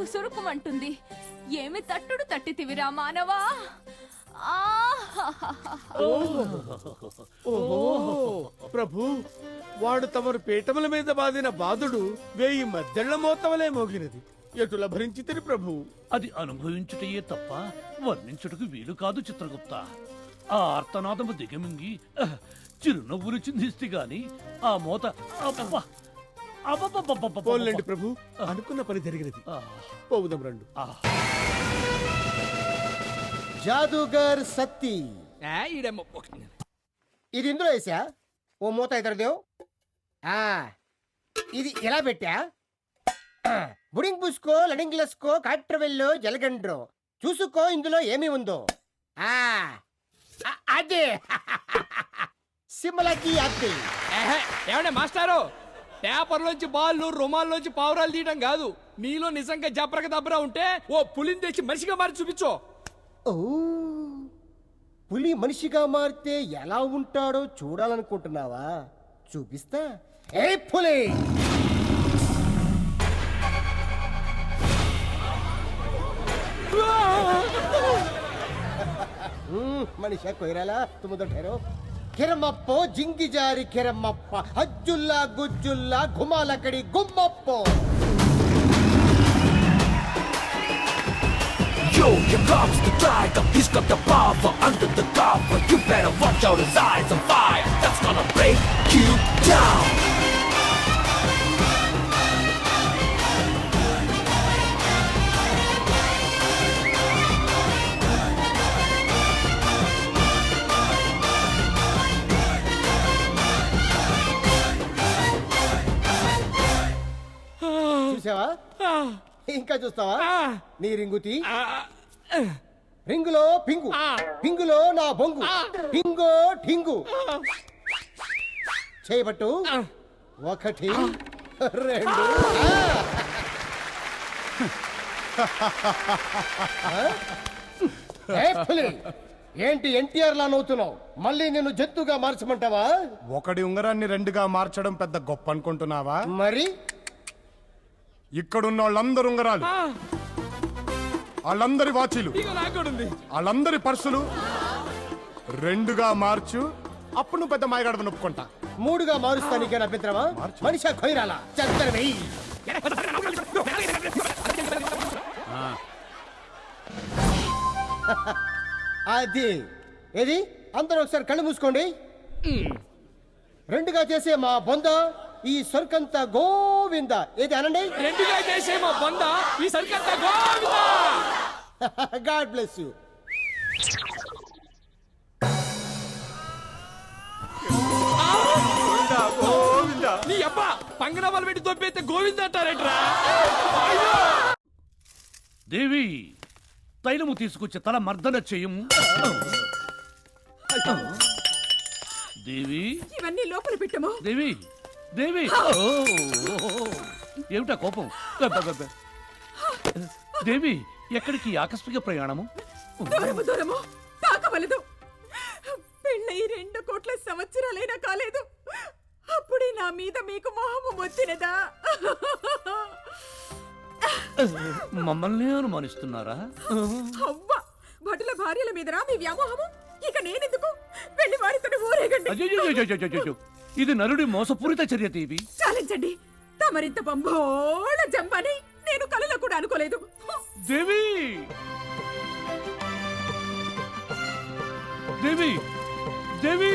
సురుకు సురుకుమంటుంది. ఏమి తట్టుడు తట్టితివిరా మానవా? ప్రభు, వాడు తమరు పీఠముల మీద బాదిన బాధుడు 1000 మద్దెళ్ల మోతవలే మోగినది. ఎటుల భరించితిరి ప్రభు? అది అనుభవించుటయే తప్ప వర్ణించుటకు వీలు కాదు చిత్రగుప్త. ఆ ఆర్తనాదము దిగమింగి చిరునవ్వులు చిందిస్తే గాని ఆ మోత పోన్లేండి ప్రభు, అనుకున్న పని జరిగినది. పోవుదాం రండు. జాదుగర్ సత్తి ఇది ఇందులో వేసా. ఓ మూత ఇద్దరుదేవు. ఇది ఎలా పెట్టా? బుడింగ్ పూసుకో, లడింగ్ గ్లస్కో, కాట్రవెల్లో, జలగండ్రో చూసుకో ఇందులో ఏమి ఉందో. అదే సిమ్మలకి అత్తి. ఏమంటే మాస్టారు, పేపర్లోంచి బాళ్ళు రుమాల్లోంచి పావురాలు తీయడం కాదు. నీలో నిజంగా జబ్రక దబ్బరా ఉంటే ఓ పులిని తెచ్చి మనిషిగా మారి చూపించో. ఓ, పులి మనిషిగా మారితే ఎలా ఉంటాడో చూడాలనుకుంటున్నావా? చూపిస్తా. ఏ పులి! మనిషా కొయిరాలా తుమ్ముదో ఠేరో. కిరమప్పో జింగి జారి కిరమప్ప అజ్జుల్లా గుజ్జుల్లా గుమాలకడి గుమ్మప్పో. Yo, here comes the tiger, he's got the power under the cover. You better watch out, his eyes on fire, that's gonna break you down. చూసావా? ఇంకా చూస్తావా? నీ రింగుతి రింగులో పింగు, పింగులో నా బొంగు, పింగో ఠింగు. చేయబట్టు 1 2. ఏంటి ఎన్టీఆర్ లా నవ్వుతున్నావు? మళ్ళీ నిన్ను జంతుగా మార్చమంటావా? ఒకడి ఉంగరాన్ని 2గా మార్చడం పెద్ద గొప్ప అనుకుంటున్నావా? మరి ఇక్కడున్న వాళ్ళందరు ఉంగరాలు, వాళ్ళందరి వాచీలు, వాళ్ళందరి పర్సులు 2గా మార్చు. అప్పుడు నువ్వు పెద్ద మాయగాడమని ఒప్పుకుంటా. 3గా మారుస్తా. నీకేనా అభ్యంతరమా? మనిషా ఖైరాలా చందన వెయ్యి. అది ఏది? అందరూ ఒకసారి కళ్ళు మూసుకోండి. 2గా చేసే మా బొంద ఈ సరుకంత గోవింద. ఏది అనండి? 2గా చేసే మా బొంద ఈ సరుకంత గోవింద. God bless you. నీ అబ్బా పంగనామాలు పెట్టి దొబ్బైతే గోవింద అంటారేట్రా? దేవి, తైలము తీసుకొచ్చి తల మర్దన చేయము. దేవి, ఇవన్నీ లోపల పెట్టము. దేవి, దేవి, ఏమిటా కోపం? దేవి, ఎక్కడికి ఆకస్మిక ప్రయాణము? దూరము దూరము తాకవలదు. పెళ్ళై 2 కోట్ల సంవత్సరాలైనా కాలేదు, అప్పుడే నా మీద మీకు మోహము వచ్చినదా? మమ్మల్ని అనుమానిస్తున్నారా? అవ్వ, భటుల భార్యల మీదరా మీ వ్యామోహము? ఇక నేనెందుకు? వెళ్ళి వారితో ఊరేగండి. అయ్యో, ఇది నరుడి మోసపూరిత చర్య దేవి. చాలించండి. తమరింత పంబోళ జంపని నేను కలలో కూడా అనుకోలేదు. దేవి, దేవి, దేవి,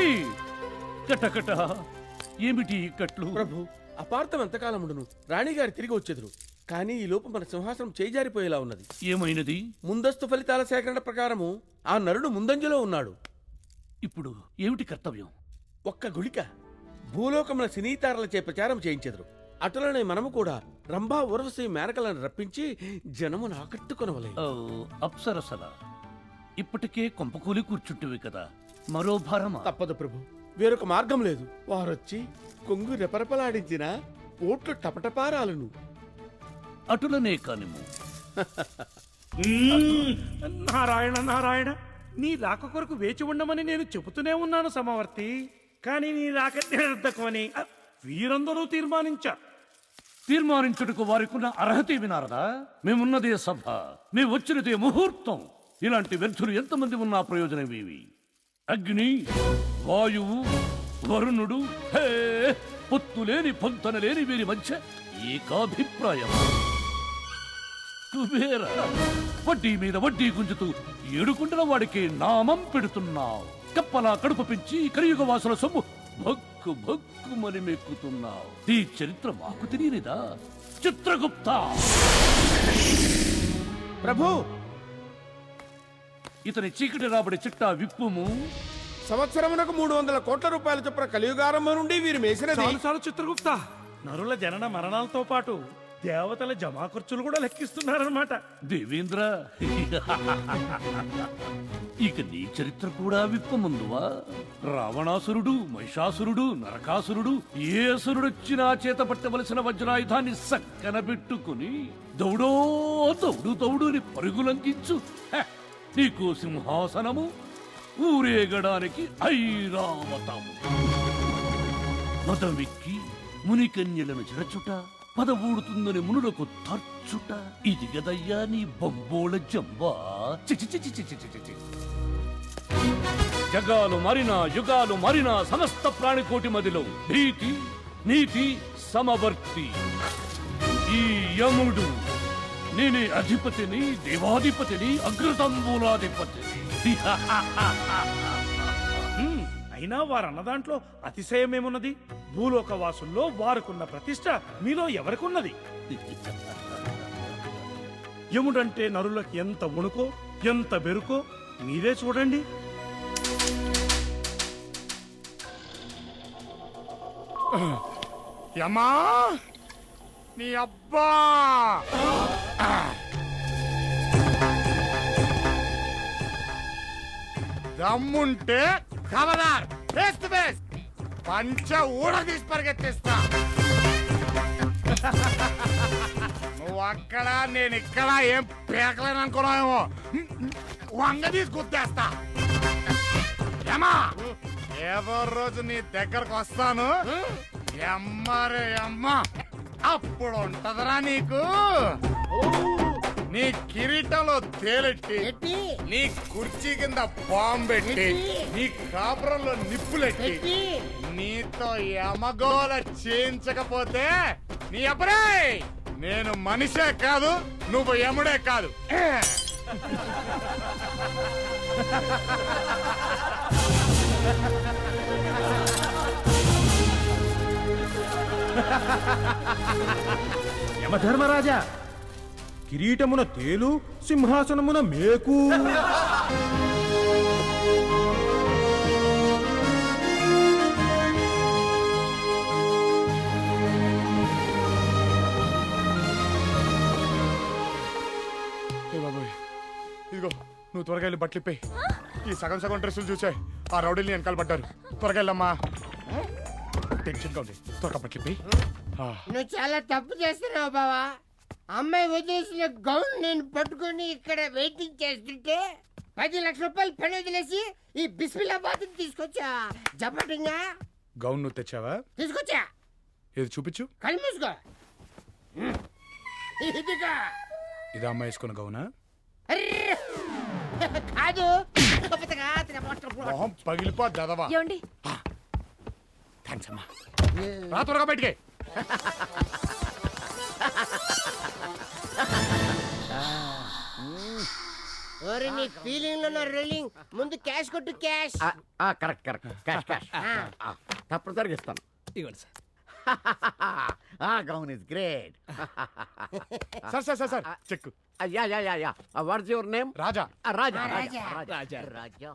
కటకట ఏమిటి కట్లు? ప్రభు, అపార్థం ఎంతకాలం ఉండును? రాణిగారు తిరిగి వచ్చేదురు. కానీ ఈ లోపు మన సింహాసనం చేజారిపోయేలా ఉన్నది. ఏమైనది? ముందస్తు ఫలితాల సేకరణ ప్రకారము ఆ నరుడు ముందంజలో ఉన్నాడు. ఇప్పుడు ఏమిటి కర్తవ్యం? ఒక్క గుళిక భూలోకమున సినీతారలచే ప్రచారం చేయించెదరు. అటులనే మనము కూడా రంభా ఉర్వశి మేనకలను రప్పించి జనమును ఆకట్టుకొనవలే. అప్సరసల ఇప్పటికే కొంపకూలి కూర్చుంటివి కదా, మరో భారమా? తప్పదు ప్రభు, వేరొక మార్గం లేదు. వారొచ్చి కొంగు రెపరెపలాడించిన పోట్లు టపటపారాలను. అటులనే కానిము. నారాయణ నారాయణ, నీ రాక కొరకు వేచి ఉండమని నేను చెబుతూనే ఉన్నాను సమవర్తి. కానీ నీ రాక నిరర్ధకమని వీరందరూ తీర్మానించారు. తీర్మానించుటకు వారికున్న అర్హత వినారదా? మేమున్నదే సభ, మేము వచ్చినదే ముహూర్తం. ఇలాంటి వ్యర్థులు ఎంతమంది ఉన్నా ప్రయోజనమేవి? అగ్ని, వాయువు, వరుణుడు, హే పొత్తులేని పొంతనలేని వీరి మధ్య ఏకాభిప్రాయం. కుబేర, వడ్డీ మీద వడ్డీ గుంజుతూ ఏడుకుంటున్న వాడికి నామం పెడుతున్నావు. కప్పలా కడుపు పెంచి కలియుగ వాసుల సొమ్ము భక్కు భక్కుమని మెక్కుతున్నావు. ఈ చరిత్ర మాకు తెలియనిదా? చిత్రగుప్త, ప్రభు, ఇతని చీకటి రాబడి చిట్టా విప్పుము. సంవత్సరమునకు 300 కోట్ల రూపాయల చొప్పున కలియుగారంభం నుండి వీరు మేసినది. చాలు చాలు చిత్రగుప్త. నరుల జనన మరణాలతో పాటు దేవతల జమా ఖర్చులు కూడా లెక్కిస్తున్నారన్నమాట. దేవేంద్ర, ఇక నీ చరిత్ర కూడా విప్పముందువా? రావణాసురుడు, మహిషాసురుడు, నరకాసురుడు ఏ అసురుడొచ్చినా చేత పట్టవలసిన వజ్రాయుధాన్ని సక్కన పెట్టుకుని దౌడో దౌడు దౌడుని పరుగులంకించు. హ! నీకు సింహాసనము, ఊరేగడానికి ఐరావతము. మదమెక్కి మునికన్యలను చెరచుట, పదవూడుతుందని మునులకు తర్చుట, ఇది గదయ్యా నీ బంబోళ జంబా. చి చి చి చి చి చి చి చి. జగాలు మారినా, యుగాలు మారినా సమస్త ప్రాణికోటి మదిలో భీతి, నీతి సమవర్తి ఈ యముడు. నేనే అధిపతిని, దేవాధిపతిని, అగ్రతంబూలాధిపతిని. అయినా వారన్న దాంట్లో అతిశయమేమున్నది? భూలోక వాసుల్లో వారుకున్న ప్రతిష్ట మీలో ఎవరికున్నది? యముడంటే నరులకు ఎంత వణుకో, ఎంత బెరుకో మీరే చూడండి. యమ్మా నీ అబ్బా దమ్ముంటే ఖబర్దార్, ఫేస్ టు ఫేస్ పంచ ఊడదీసి పరిగెత్తిస్తా. నువ్వు అక్కడ నేను ఇక్కడ ఏం పేకలేను అనుకున్నావేమో. వంగ తీసి గుద్దేస్తా. ఏమా ఏదో రోజు నీ దగ్గరకు వస్తాను. ఎమ్మరే అమ్మ, అప్పుడు ఉంటదరా నీకు. నీ కిరీటంలో తేలెట్టి, నీ కుర్చీ కింద బాంబెట్టి, నీ కాపురంలో నిప్పులెట్టి, నీతో యమగోల చేయించకపోతే నీ అబ్బరే నేను మనిషే కాదు, నువ్వు యముడే కాదు. యమధర్మరాజా, కిరీటమున తేలు, సింహాసనమున మేకు. ఏ బాబోయ్, ఇదిగో నువ్వు త్వరగా వెళ్ళి బట్టలు ఇప్పేయ్. ఈ సగం సగం డ్రెస్సులు చూసాయి ఆ రౌడీని వెనకాల పడ్డారు. త్వరగా వెళ్ళమ్మా, టెన్షన్గా ఉంది. త్వరగా బట్టలు ఇప్పేయ్. నువ్వు చాలా తప్పు చేస్తున్నావు బావా. అమ్మాయి వదిలేసిన గౌన్ నేను పట్టుకొని ఇక్కడ వెయిటింగ్ చేస్తుంటే 10 లక్షల రూపాయలు పని వదిలేసి ఈ బిస్మిల్లాబాద్ తీసుకొచ్చా. జపటింగా గౌన్ నువ్వు తెచ్చావా? తీసుకొచ్చా. ఏది చూపించు. కళ్ళు మూసుకో. ఇదిగా ఇది అమ్మాయి వేసుకున్న గౌనా? కాదు, మొహం పగిలిపో దదవా. ఏమండి, థ్యాంక్స్ అమ్మా. రా త్వరగా బయటికి. ఓరి నీ ఫీలింగ్ లో రోలింగ్. ముందు క్యాష్ కొట్టు, cash. Correct correct, cash cash తప్పనిసరిగా ఇస్తాను. ఇవ్వండి sir. Gown is great. Sir sir sir sir check. Ya ya ya ya. What's your name? Raja. Raja Raja. Raja Raja.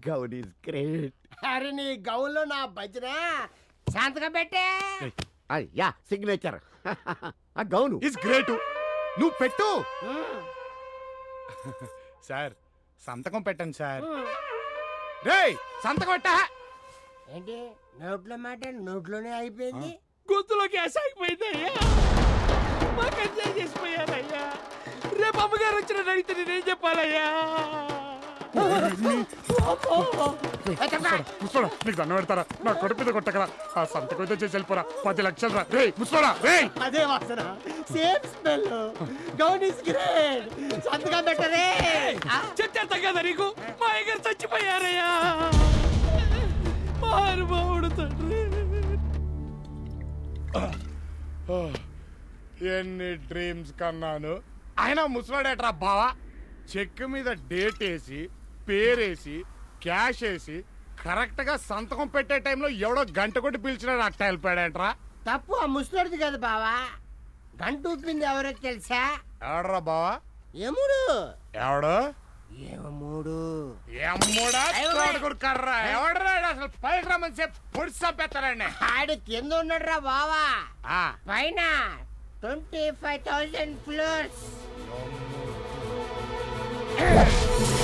Gown is great. అరే నీ గౌన్ లో నా భజన శాంతగా పెట్టే. Ya, signature. Gown is great. నువ్వు పెట్టు. సార్ సంతకం పెట్టండి సార్. రేయ్ సంతకం పెట్టా. ఏంటి నోట్లో మాట నోట్లోనే అయిపోయింది. గొంతులో గ్యాస్ ఆగిపోయింది అయ్యా. మాకు ఎంజాయ్ చేసిపోయారయ్యా. రేపు అమ్మగారు వచ్చిన అడిగితే నేనేం చెప్పాలయ్యా? ముసుకోడా నీకు దండం పెడతారా నా కొడుకు మీద కొట్టకరా ఆ సంతకం అయితే చేసి వెళ్ళిపోరా 10 లక్షలు రా రే ముసుకోడా రే అదే వాసన same smell gown is great సంతకం పెట్టరే చెప్తా కదా నీకు మా అయ్యగారు చచ్చిపోయారయ్యా మహానుభావుడు తండ్రి. ఎన్ని డ్రీమ్స్ కన్నాను ఆయన ముసలాడేట్రా బావా చెక్ మీద డేట్ వేసి పేరేసి క్యాష్ వేసి కరెక్ట్ గా సంతకం పెట్టే టైంలో ఎవడో గంట కొట్టి పిలిచినాడు అట్ట వెళ్ళిపోయాడేట్రా తప్పు ఆ ముసలోడిది కదా బావా గంట ఊపింది ఎవరో తెలుసా ఎవడరా బావా ఎముడు ఎవడు ఏమూడు ఎమ్మోడా తోడుగురు కర్రా ఎవడరా అసలు పైకి రమ్మని చెప్పి పొడి చంపేస్తారండి ఆడు కింద ఉన్నాడురా బావా ఆ పైన 25,000 ఫ్లోర్స్ అమ్మ